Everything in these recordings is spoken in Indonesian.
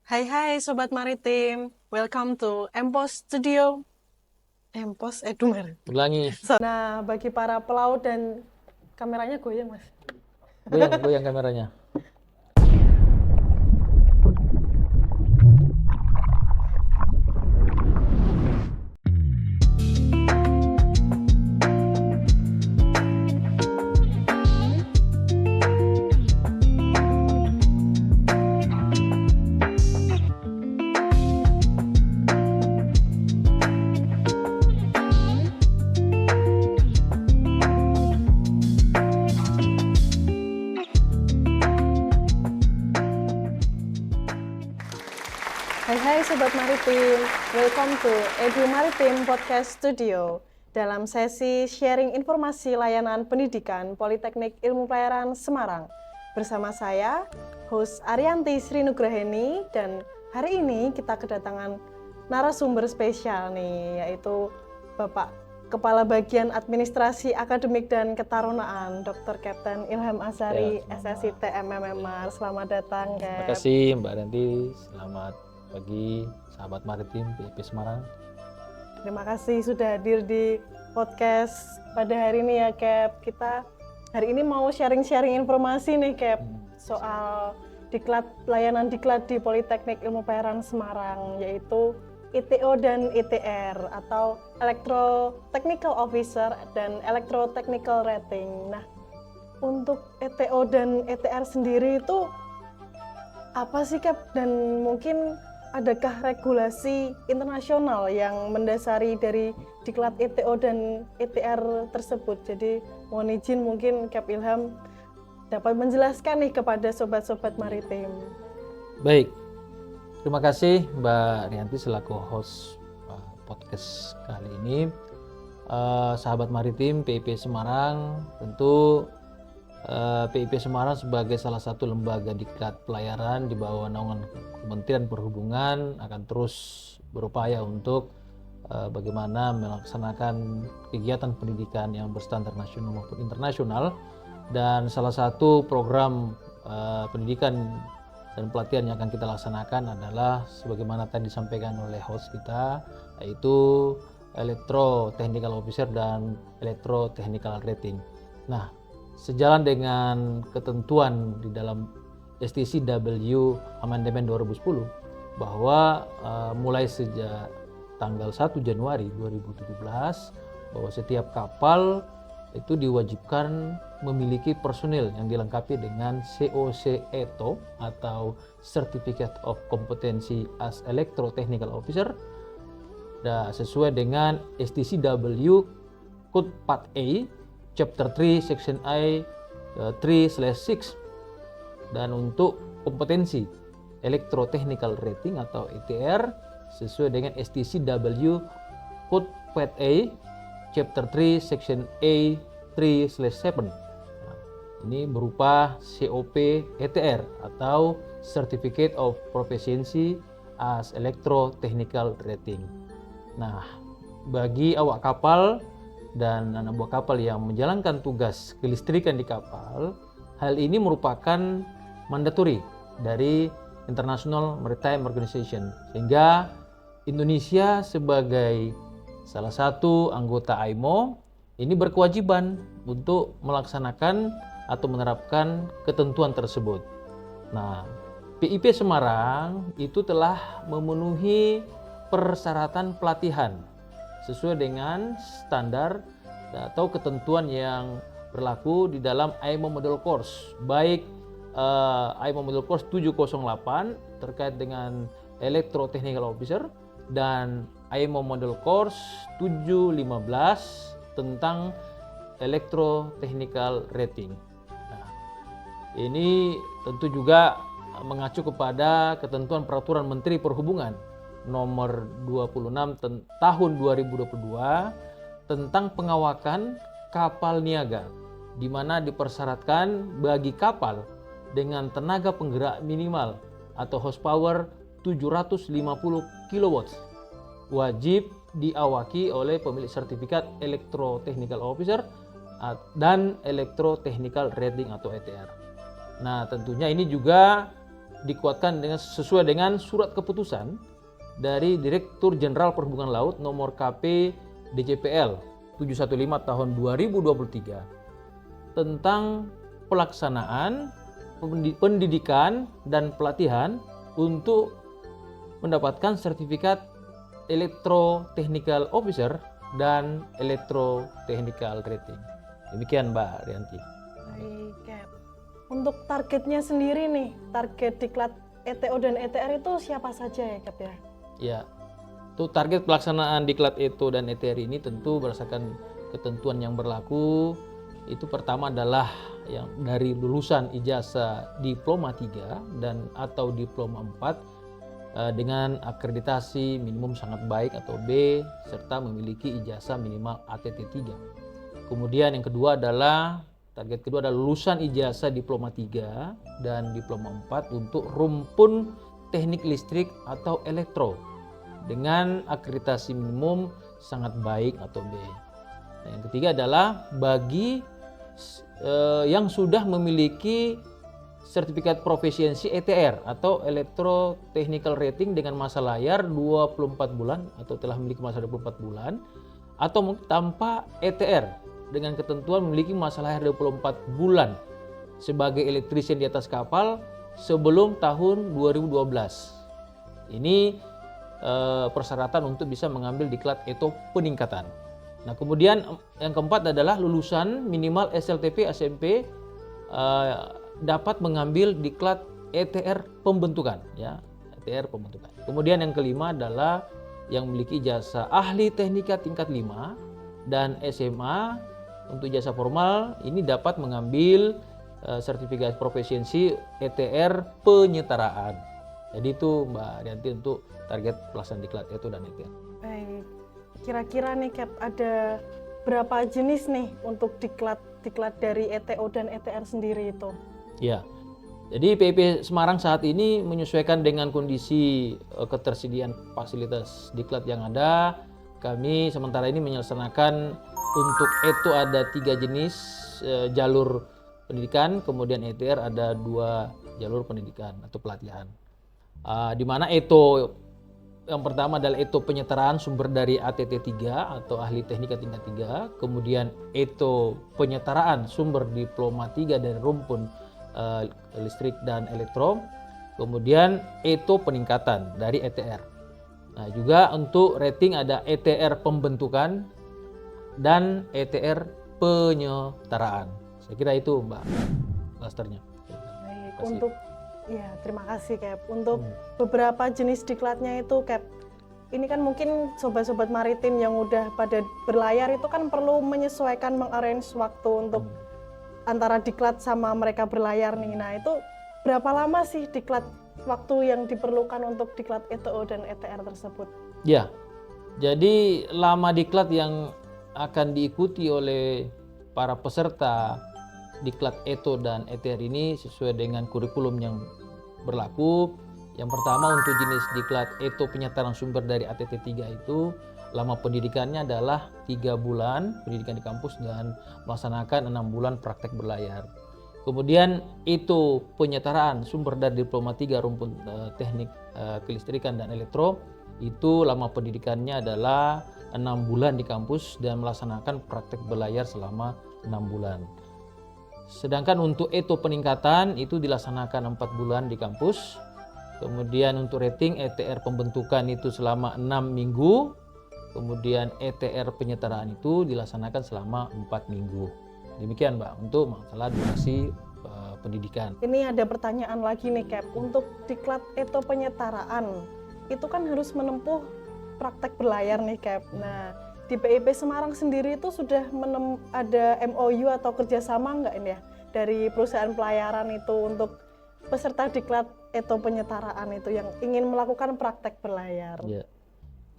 Hai Sobat Maritim, welcome to Empos Studio. Empos Edumer. Ulangi. Nah, bagi para pelaut dan kameranya goyang mas. Goyang kameranya. Hai Sobat Maritim, welcome to Edu Maritim Podcast Studio. Dalam sesi sharing informasi layanan pendidikan Politeknik Ilmu Pelayaran Semarang. Bersama saya, host Arianti Sri Nugraheni, dan hari ini kita kedatangan narasumber spesial nih, yaitu Bapak Kepala Bagian Administrasi Akademik dan Ketarunaan, Dr. Kapten Ilham Azhari, SSI TMMMR. Selamat datang, Kep. Terima kasih Mbak Ranti. Selamat pagi sahabat maritim PIP Semarang. Terima kasih sudah hadir di podcast pada hari ini ya, Kep. Kita hari ini mau sharing-sharing informasi nih, Kep, soal layanan diklat di Politeknik Ilmu Pelayaran Semarang, yaitu ITO dan ITR atau Electro Technical Officer dan Electro Technical Rating. Nah, untuk ITO dan ITR sendiri itu apa sih, Kep? Dan mungkin adakah regulasi internasional yang mendasari dari diklat ITO dan ITR tersebut? Jadi mohon izin mungkin Kep Ilham dapat menjelaskan nih kepada sobat-sobat maritim. Baik, terima kasih Mbak Rianti selaku host podcast kali ini. Sahabat maritim PIP Semarang, tentu PIP Semarang sebagai salah satu lembaga diklat pelayaran di bawah naungan Kementerian Perhubungan akan terus berupaya untuk bagaimana melaksanakan kegiatan pendidikan yang berstandar nasional maupun internasional, dan salah satu program pendidikan dan pelatihan yang akan kita laksanakan adalah sebagaimana tadi disampaikan oleh host kita, yaitu Electro Technical Officer dan Electro Technical Rating. Nah, sejalan dengan ketentuan di dalam STCW Amandemen 2010 bahwa mulai sejak tanggal 1 Januari 2017 bahwa setiap kapal itu diwajibkan memiliki personil yang dilengkapi dengan COC ETO atau Certificate of Competency as Electro Technical Officer, dan sesuai dengan STCW Code Part A Chapter 3 Section I 3/6. Dan untuk kompetensi Electro Technical Rating atau ETR sesuai dengan STCW Code Part A Chapter 3 Section A 3/7. Ini berupa COP ETR atau Certificate of Proficiency as Electro Technical Rating. Nah, bagi awak kapal dan anak buah kapal yang menjalankan tugas kelistrikan di kapal, hal ini merupakan mandatory dari International Maritime Organization, sehingga Indonesia sebagai salah satu anggota IMO ini berkewajiban untuk melaksanakan atau menerapkan ketentuan tersebut. Nah, PIP Semarang itu telah memenuhi persyaratan pelatihan sesuai dengan standar atau ketentuan yang berlaku di dalam IMO Model Course, baik IMO Model Course 708 terkait dengan Electro Technical Officer dan IMO Model Course 715 tentang Electro Technical Rating. Nah, ini tentu juga mengacu kepada ketentuan Peraturan Menteri Perhubungan nomor 26 tahun 2022 tentang pengawakan kapal niaga, di mana dipersyaratkan bagi kapal dengan tenaga penggerak minimal atau horsepower 750 kW wajib diawaki oleh pemilik sertifikat Electro Technical Officer dan Electro Technical Rating atau ETR. Nah, tentunya ini juga dikuatkan sesuai dengan surat keputusan dari Direktur Jenderal Perhubungan Laut nomor KP DJPL 715 tahun 2023 tentang pelaksanaan pendidikan dan pelatihan untuk mendapatkan sertifikat Electro-Technical Officer dan Electro-Technical Rating. Demikian Mbak Rianti. Baik, Cap. Untuk targetnya sendiri nih, target diklat ETO dan ETR itu siapa saja ya, Cap ya? Ya, itu target pelaksanaan diklat ETO dan ETR ini tentu berdasarkan ketentuan yang berlaku. Itu pertama adalah yang dari lulusan ijazah diploma 3 dan atau diploma 4 dengan akreditasi minimum sangat baik atau B serta memiliki ijazah minimal ATT 3. Kemudian yang kedua adalah target kedua adalah lulusan ijazah diploma 3 dan diploma 4 untuk rumpun teknik listrik atau elektro dengan akreditasi minimum sangat baik atau B. Nah, yang ketiga adalah bagi yang sudah memiliki sertifikat profesiensi ETR atau Electro Technical Rating dengan masa layar 24 bulan atau telah memiliki masa 24 bulan atau tanpa ETR dengan ketentuan memiliki masa layar 24 bulan sebagai elektrisian di atas kapal sebelum tahun 2012. Ini persyaratan untuk bisa mengambil diklat ETO peningkatan. Nah, kemudian yang keempat adalah lulusan minimal SLTP SMP dapat mengambil diklat ETR pembentukan, ya, ETR pembentukan. Kemudian yang kelima adalah yang memiliki ijazah ahli teknika tingkat 5 dan SMA untuk ijazah formal ini dapat mengambil sertifikat profesiensi ETR penyetaraan. Jadi itu Mbak Rianti untuk target pelaksanaan diklat ETO dan ETR. Baik, kira-kira nih Cap, ada berapa jenis nih untuk diklat dari ETO dan ETR sendiri itu? Ya, jadi PIP Semarang saat ini menyesuaikan dengan kondisi ketersediaan fasilitas diklat yang ada. Kami sementara ini menyelaksanakan untuk ETO ada 3 jenis jalur pendidikan, kemudian ETR ada 2 jalur pendidikan atau pelatihan. Di mana ETO yang pertama adalah ETO penyetaraan sumber dari ATT 3 atau ahli teknika tingkat 3, kemudian ETO penyetaraan sumber diploma 3 dari rumpun listrik dan elektro, kemudian ETO peningkatan dari ETR. Nah, juga untuk rating ada ETR pembentukan dan ETR penyetaraan. Saya kira itu Mbak klasternya. Baik, untuk ya terima kasih Cap. Untuk beberapa jenis diklatnya itu Cap, ini kan mungkin sobat-sobat maritim yang udah pada berlayar itu kan perlu menyesuaikan, mengarrange waktu untuk antara diklat sama mereka berlayar nih. Nah, itu berapa lama sih diklat waktu yang diperlukan untuk diklat ETO dan ETR tersebut? Ya, jadi lama diklat yang akan diikuti oleh para peserta diklat ETO dan ETR ini sesuai dengan kurikulum yang berlaku. Yang pertama untuk jenis diklat ETO penyetaraan sumber dari ATT 3 itu lama pendidikannya adalah 3 bulan pendidikan di kampus dan melaksanakan 6 bulan praktek berlayar. Kemudian itu penyetaraan sumber dari diploma 3 rumpun teknik kelistrikan dan elektro, itu lama pendidikannya adalah 6 bulan di kampus dan melaksanakan praktek berlayar selama 6 bulan. Sedangkan untuk ETO peningkatan itu dilaksanakan 4 bulan di kampus. Kemudian untuk rating ETR pembentukan itu selama 6 minggu. Kemudian ETR penyetaraan itu dilaksanakan selama 4 minggu. Demikian Mbak untuk masalah durasi pendidikan. Ini ada pertanyaan lagi nih Cap, untuk diklat ETO penyetaraan itu kan harus menempuh praktek berlayar nih Cap. Nah, di PIP Semarang sendiri itu sudah ada MOU atau kerjasama nggak ini ya dari perusahaan pelayaran itu untuk peserta diklat ETO penyetaraan itu yang ingin melakukan praktek berlayar?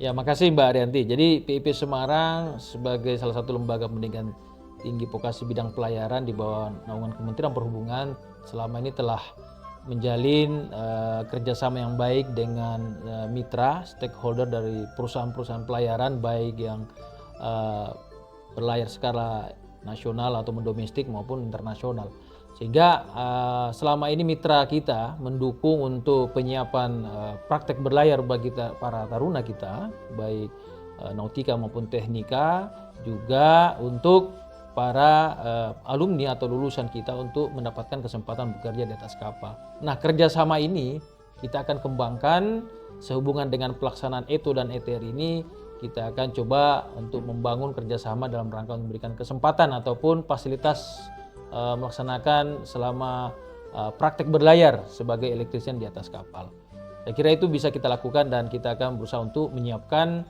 Ya, makasih Mbak Rianti. Jadi PIP Semarang sebagai salah satu lembaga pendidikan tinggi vokasi bidang pelayaran di bawah naungan Kementerian Perhubungan selama ini telah menjalin kerjasama yang baik dengan mitra stakeholder dari perusahaan-perusahaan pelayaran baik yang berlayar skala nasional atau domestik maupun internasional. Sehingga selama ini mitra kita mendukung untuk penyiapan praktek berlayar bagi para taruna kita, baik nautika maupun teknika, juga untuk para alumni atau lulusan kita untuk mendapatkan kesempatan bekerja di atas kapal. Nah, kerjasama ini kita akan kembangkan sehubungan dengan pelaksanaan ETO dan ETR ini. Kita akan coba untuk membangun kerjasama dalam rangka memberikan kesempatan ataupun fasilitas melaksanakan selama praktek berlayar sebagai elektrisian di atas kapal. Saya kira itu bisa kita lakukan dan kita akan berusaha untuk menyiapkan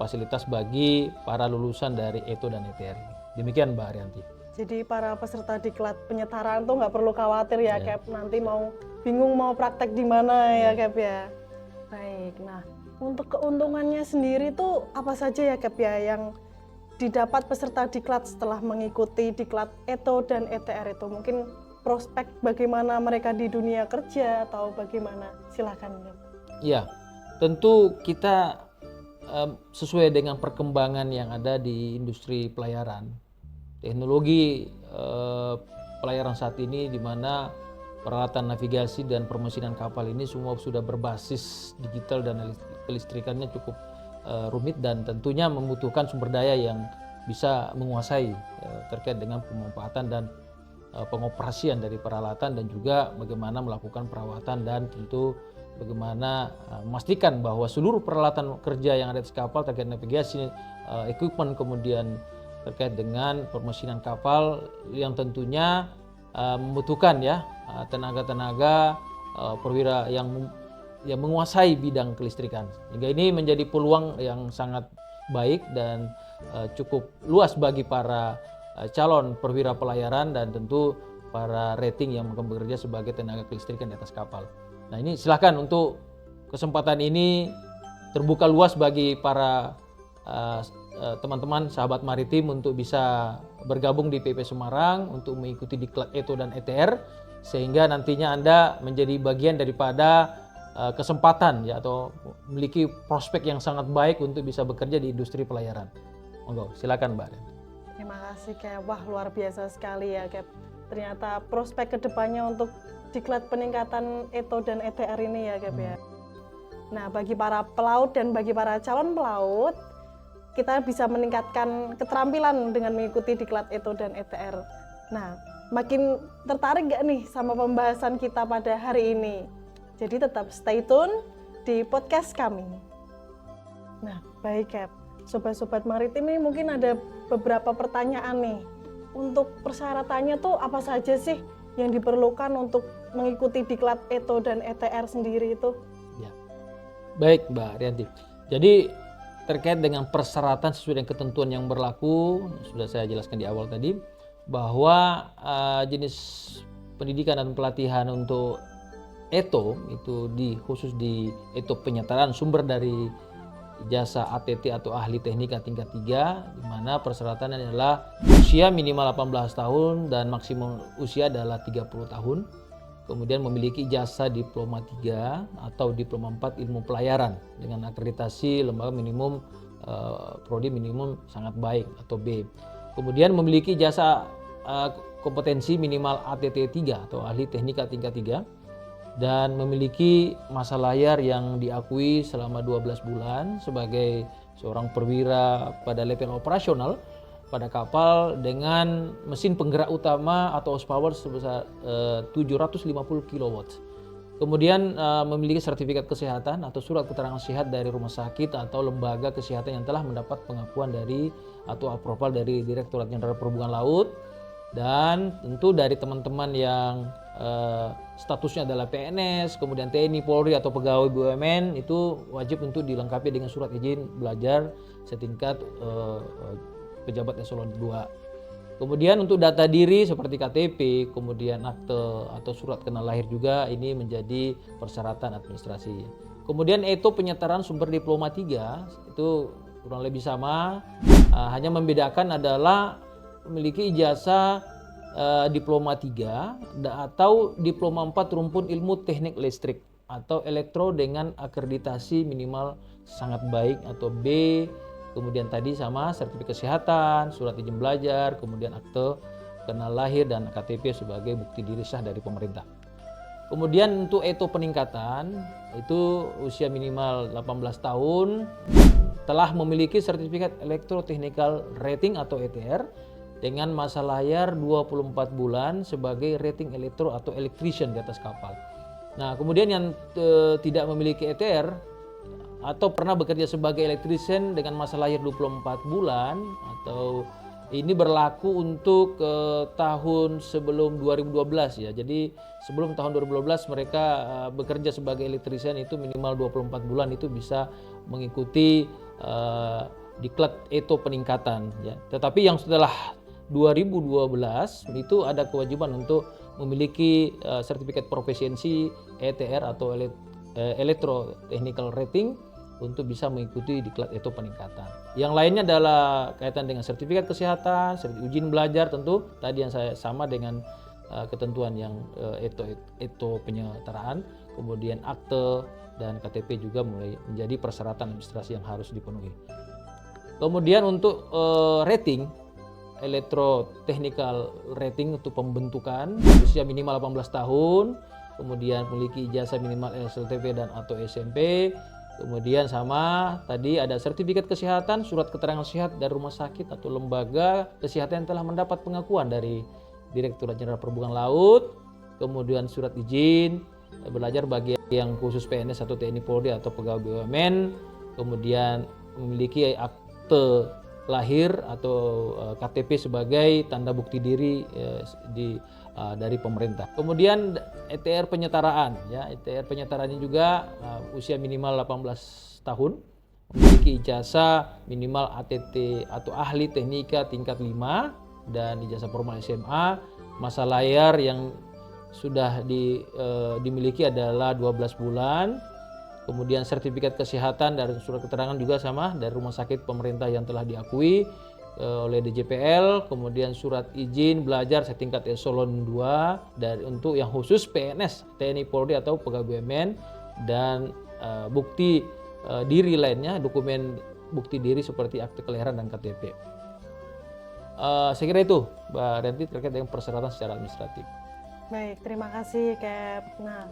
fasilitas bagi para lulusan dari ETO dan ETR. Demikian Mbak Arianti. Jadi para peserta diklat penyetaraan tuh nggak perlu khawatir ya, Cap, nanti mau bingung mau praktek di mana ya, Cap ya. Baik, nah untuk keuntungannya sendiri tuh apa saja ya, Cap ya, yang didapat peserta diklat setelah mengikuti diklat ETO dan ETR itu? Mungkin prospek bagaimana mereka di dunia kerja atau bagaimana? Silakan, Cap. Ya, tentu kita sesuai dengan perkembangan yang ada di industri pelayaran. Teknologi pelayaran saat ini di mana peralatan navigasi dan permesinan kapal ini semua sudah berbasis digital dan kelistrikannya cukup rumit dan tentunya membutuhkan sumber daya yang bisa menguasai terkait dengan pemanfaatan dan pengoperasian dari peralatan dan juga bagaimana melakukan perawatan dan tentu bagaimana memastikan bahwa seluruh peralatan kerja yang ada di kapal terkait navigasi, equipment, kemudian terkait dengan permesinan kapal yang tentunya membutuhkan ya tenaga-tenaga perwira yang menguasai bidang kelistrikan. Sehingga ini menjadi peluang yang sangat baik dan cukup luas bagi para calon perwira pelayaran dan tentu para rating yang akan bekerja sebagai tenaga kelistrikan di atas kapal. Nah, ini silakan untuk kesempatan ini terbuka luas bagi para teman-teman sahabat maritim untuk bisa bergabung di PP Semarang untuk mengikuti diklat ETO dan ETR sehingga nantinya Anda menjadi bagian daripada kesempatan ya atau memiliki prospek yang sangat baik untuk bisa bekerja di industri pelayaran. Monggo, silakan Mbak. Terima kasih, Cap. Wah, luar biasa sekali ya, Cap. Ternyata prospek kedepannya untuk diklat peningkatan ETO dan ETR ini ya, Cap ya. Nah, bagi para pelaut dan bagi para calon pelaut, kita bisa meningkatkan keterampilan dengan mengikuti diklat ETO dan ETR. Nah, makin tertarik nggak nih sama pembahasan kita pada hari ini? Jadi tetap stay tune di podcast kami. Nah, baik, Cap. Sobat-sobat maritim ini mungkin ada beberapa pertanyaan nih. Untuk persyaratannya tuh apa saja sih yang diperlukan untuk mengikuti diklat ETO dan ETR sendiri itu? Ya. Baik Mbak Rianti. Jadi terkait dengan persyaratan sesuai dengan ketentuan yang berlaku, sudah saya jelaskan di awal tadi, bahwa jenis pendidikan dan pelatihan untuk ETO itu khusus di ETO penyetaraan sumber dari jasa ATT atau ahli teknika tingkat 3, di mana persyaratannya adalah usia minimal 18 tahun dan maksimum usia adalah 30 tahun. Kemudian memiliki ijazah diploma 3 atau diploma 4 ilmu pelayaran dengan akreditasi lembaga minimum prodi minimum sangat baik atau B. Kemudian memiliki ijazah kompetensi minimal ATT 3 atau ahli teknika tingkat 3 dan memiliki masa layar yang diakui selama 12 bulan sebagai seorang perwira pada level operasional pada kapal dengan mesin penggerak utama atau horsepower sebesar 750 kW. Kemudian memiliki sertifikat kesehatan atau surat keterangan sehat dari rumah sakit atau lembaga kesehatan yang telah mendapat pengakuan dari atau approval dari Direktorat Jenderal Perhubungan Laut, dan tentu dari teman-teman yang statusnya adalah PNS, kemudian TNI, Polri atau pegawai BUMN itu wajib untuk dilengkapi dengan surat izin belajar setingkat pejabat eselon 2. Kemudian untuk data diri seperti KTP, kemudian akte atau surat kenal lahir juga ini menjadi persyaratan administrasi. Kemudian ETO penyetaraan sumber diploma 3 itu kurang lebih sama, hanya membedakan adalah memiliki ijazah diploma 3 atau diploma 4 rumpun ilmu teknik listrik atau elektro dengan akreditasi minimal sangat baik atau B. Kemudian tadi sama sertifikat kesehatan, surat izin belajar, kemudian akte kenal lahir dan KTP sebagai bukti diri sah dari pemerintah. Kemudian untuk ETO peningkatan itu usia minimal 18 tahun, telah memiliki sertifikat Electro-Technical Rating atau ETR dengan masa layar 24 bulan sebagai rating elektro atau electrician di atas kapal. Nah, kemudian yang tidak memiliki ETR atau pernah bekerja sebagai electrician dengan masa layar 24 bulan atau ini berlaku untuk tahun sebelum 2012 ya. Jadi sebelum tahun 2012 mereka bekerja sebagai electrician itu minimal 24 bulan itu bisa mengikuti diklat ETO peningkatan ya. Tetapi yang setelah 2012 itu ada kewajiban untuk memiliki sertifikat profesiensi ETR atau Electro Technical Rating untuk bisa mengikuti diklat ETO peningkatan. Yang lainnya adalah kaitan dengan sertifikat kesehatan, izin belajar tentu tadi yang saya sama dengan ketentuan yang ETO penyetaraan, kemudian akte dan KTP juga mulai menjadi persyaratan administrasi yang harus dipenuhi. Kemudian untuk rating Electro Technical Rating untuk pembentukan usia minimal 18 tahun, kemudian memiliki ijazah minimal SLTP dan atau SMP. Kemudian sama tadi ada sertifikat kesehatan, surat keterangan sehat dari rumah sakit atau lembaga kesehatan yang telah mendapat pengakuan dari Direktorat Jenderal Perhubungan Laut. Kemudian surat izin belajar bagi yang khusus PNS atau TNI Polri atau pegawai BUMN. Kemudian memiliki akte lahir atau KTP sebagai tanda bukti diri dari pemerintah. Kemudian ETR penyetaraan ya, ETR penyetaraan ini juga usia minimal 18 tahun, memiliki ijazah minimal ATT atau ahli teknika tingkat 5 dan ijazah formal SMA. Masa layar yang sudah dimiliki adalah 12 bulan. Kemudian sertifikat kesehatan dan surat keterangan juga sama dari rumah sakit pemerintah yang telah diakui oleh DJPL. Kemudian surat izin belajar setingkat eselon 2 dari untuk yang khusus PNS, TNI Polri atau pegawai BUMN, dan bukti diri lainnya, dokumen bukti diri seperti akte kelahiran dan KTP. Saya kira itu Mbak Rianti terkait dengan persyaratan secara administratif. Baik, terima kasih Cap. Nah,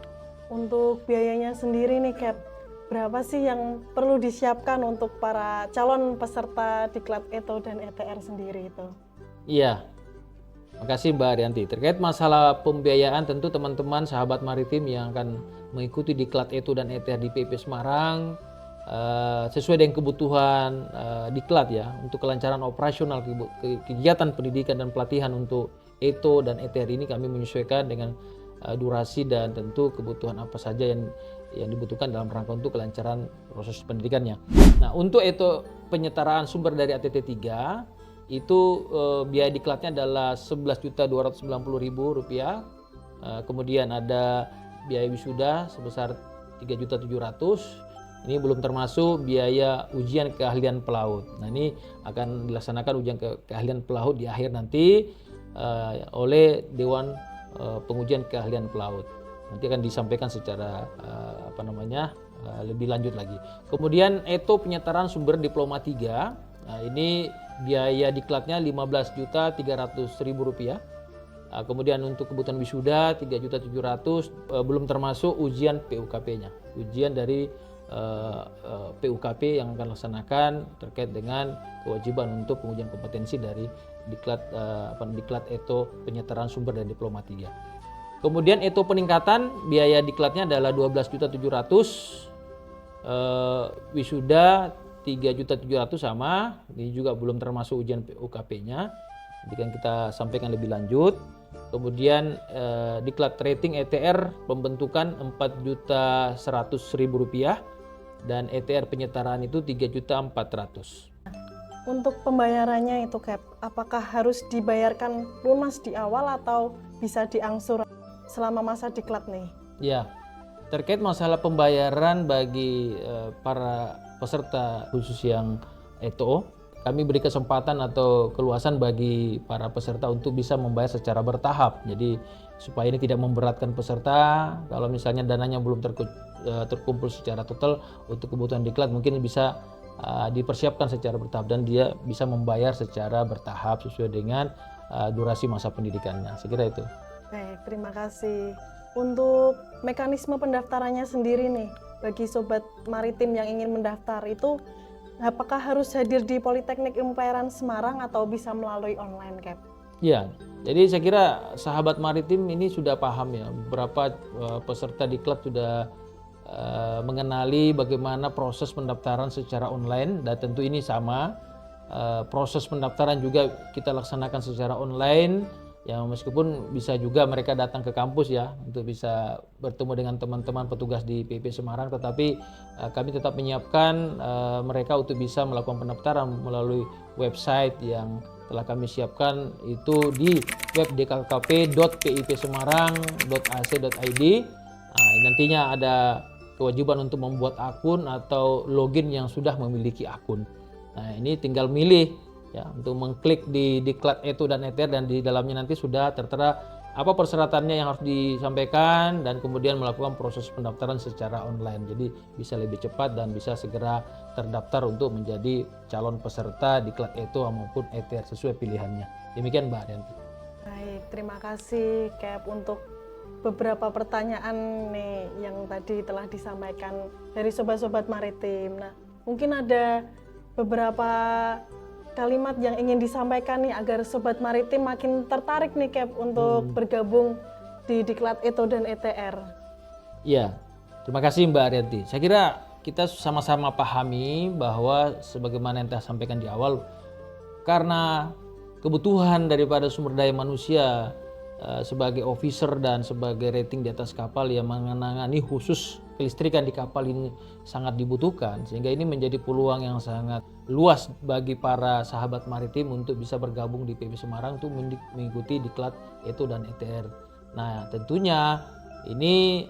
untuk biayanya sendiri nih Cap, berapa sih yang perlu disiapkan untuk para calon peserta diklat ETO dan ETR sendiri itu? Iya, makasih Mbak Rianti. Terkait masalah pembiayaan tentu teman-teman sahabat maritim yang akan mengikuti diklat ETO dan ETR di PIP Semarang sesuai dengan kebutuhan diklat ya, untuk kelancaran operasional kegiatan pendidikan dan pelatihan untuk ETO dan ETR ini kami menyesuaikan dengan durasi dan tentu kebutuhan apa saja yang dibutuhkan dalam rangka untuk kelancaran proses pendidikannya. Nah, untuk ETO penyetaraan sumber dari ATT 3 itu biaya diklatnya adalah Rp11.290.000. Kemudian ada biaya wisuda sebesar Rp3.700.000. Ini belum termasuk biaya ujian keahlian pelaut. Nah, ini akan dilaksanakan ujian keahlian pelaut di akhir nanti oleh Dewan Pengujian Keahlian Pelaut. Nanti akan disampaikan secara lebih lanjut lagi. Kemudian ETO penyetaraan sumber diploma 3. Nah, ini biaya diklatnya Rp15.300.000. Kemudian untuk kebutuhan wisuda Rp3.700.000, belum termasuk ujian PUKP-nya. Ujian dari PUKP yang akan laksanakan terkait dengan kewajiban untuk pengujian kompetensi dari diklat ETO penyetaraan sumber dan diploma 3. Kemudian ETO peningkatan biaya diklatnya adalah Rp12.700.000, wisuda Rp3.700.000 sama. Ini juga belum termasuk ujian PUKP-nya. Nanti kan kita sampaikan lebih lanjut. Kemudian diklat rating ETR pembentukan Rp4.100.000 dan ETR penyetaraan itu Rp3.400.000. Untuk pembayarannya itu Cap, apakah harus dibayarkan lunas di awal atau bisa diangsur selama masa diklat nih? Ya, terkait masalah pembayaran bagi para peserta khusus yang ETO, kami beri kesempatan atau keluasan bagi para peserta untuk bisa membayar secara bertahap. Jadi supaya ini tidak memberatkan peserta, kalau misalnya dananya belum terkumpul secara total untuk kebutuhan diklat, mungkin bisa dipersiapkan secara bertahap dan dia bisa membayar secara bertahap sesuai dengan durasi masa pendidikannya. Saya kira itu. Baik, terima kasih. Untuk mekanisme pendaftarannya sendiri nih, bagi Sobat Maritim yang ingin mendaftar itu, apakah harus hadir di Politeknik Ilmu Pelayaran Semarang atau bisa melalui online, Cap? Ya, jadi saya kira sahabat maritim ini sudah paham ya, beberapa peserta diklat sudah mengenali bagaimana proses pendaftaran secara online, dan tentu ini sama. Proses pendaftaran juga kita laksanakan secara online, ya meskipun bisa juga mereka datang ke kampus ya untuk bisa bertemu dengan teman-teman petugas di PP Semarang, tetapi kami tetap menyiapkan mereka untuk bisa melakukan pendaftaran melalui website yang telah kami siapkan, itu di web dkkp.pipsemarang.ac.id. Nantinya ada kewajiban untuk membuat akun atau login yang sudah memiliki akun. Nah, ini tinggal milih ya untuk mengklik di diklat ETO dan ETR, dan di dalamnya nanti sudah tertera apa persyaratannya yang harus disampaikan, dan kemudian melakukan proses pendaftaran secara online. Jadi bisa lebih cepat dan bisa segera terdaftar untuk menjadi calon peserta diklat ETO maupun ETR sesuai pilihannya. Demikian Mbak Arianti. Baik, terima kasih Cap untuk beberapa pertanyaan nih yang tadi telah disampaikan dari sobat-sobat maritim. Nah, mungkin ada beberapa kalimat yang ingin disampaikan nih agar sobat maritim makin tertarik nih Cap untuk bergabung di diklat ETO dan ETR. Iya, terima kasih Mbak Arianti. Saya kira kita sama-sama pahami bahwa sebagaimana yang saya sampaikan di awal, karena kebutuhan daripada sumber daya manusia sebagai officer dan sebagai rating di atas kapal yang menangani khusus kelistrikan di kapal ini sangat dibutuhkan, sehingga ini menjadi peluang yang sangat luas bagi para sahabat maritim untuk bisa bergabung di PP Semarang untuk mengikuti diklat ETO dan ETR. Nah, tentunya ini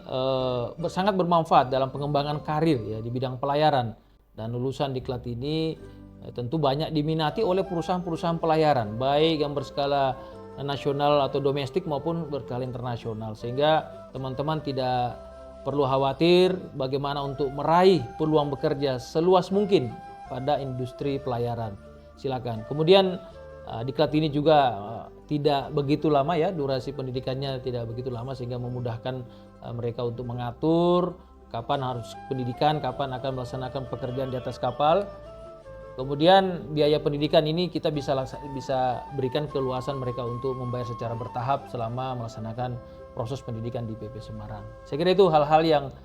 sangat bermanfaat dalam pengembangan karir ya di bidang pelayaran, dan lulusan diklat ini tentu banyak diminati oleh perusahaan-perusahaan pelayaran, baik yang berskala nasional atau domestik maupun berskala internasional, sehingga teman-teman tidak perlu khawatir bagaimana untuk meraih peluang bekerja seluas mungkin pada industri pelayaran. Silakan. Kemudian diklat ini juga tidak begitu lama ya, durasi pendidikannya tidak begitu lama, sehingga memudahkan mereka untuk mengatur kapan harus pendidikan, kapan akan melaksanakan pekerjaan di atas kapal. Kemudian biaya pendidikan ini kita bisa berikan keluasan mereka untuk membayar secara bertahap selama melaksanakan proses pendidikan di PP Semarang. Saya kira itu hal-hal yang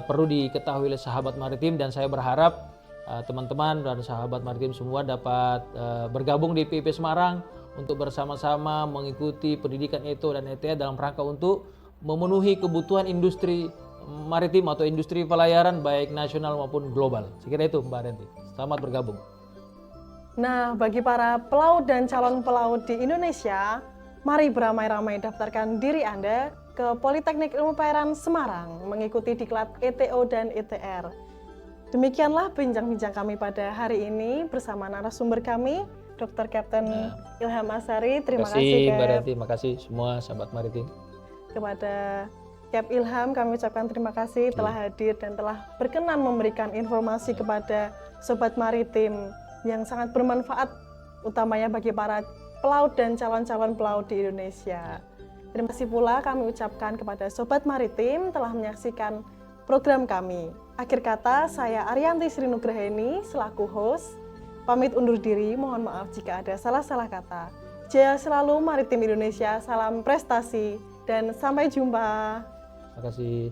perlu diketahui oleh sahabat maritim, dan saya berharap teman-teman dan sahabat maritim semua dapat bergabung di PP Semarang untuk bersama-sama mengikuti pendidikan ETO dan ETR dalam rangka untuk memenuhi kebutuhan industri maritim atau industri pelayaran baik nasional maupun global. Saya kira itu Mbak Arianti. Selamat bergabung. Nah, bagi para pelaut dan calon pelaut di Indonesia, mari beramai-ramai daftarkan diri Anda ke Politeknik Ilmu Pelayaran Semarang mengikuti diklat ETO dan ETR. Demikianlah bincang-bincang kami pada hari ini bersama narasumber kami, Dr. Kapten Ilham Ashari. Terima kasih Mbak Arianti, terima kasih semua sahabat maritim. Kepada Cap Ilham kami ucapkan terima kasih telah hadir dan telah berkenan memberikan informasi kepada sobat maritim yang sangat bermanfaat, utamanya bagi para pelaut dan calon-calon pelaut di Indonesia. Terima kasih pula kami ucapkan kepada sobat maritim telah menyaksikan program kami. Akhir kata, saya Arianti Sri Nugraheni selaku host pamit undur diri. Mohon maaf jika ada salah-salah kata. Jaya selalu maritim Indonesia, salam prestasi dan sampai jumpa. Terima kasih.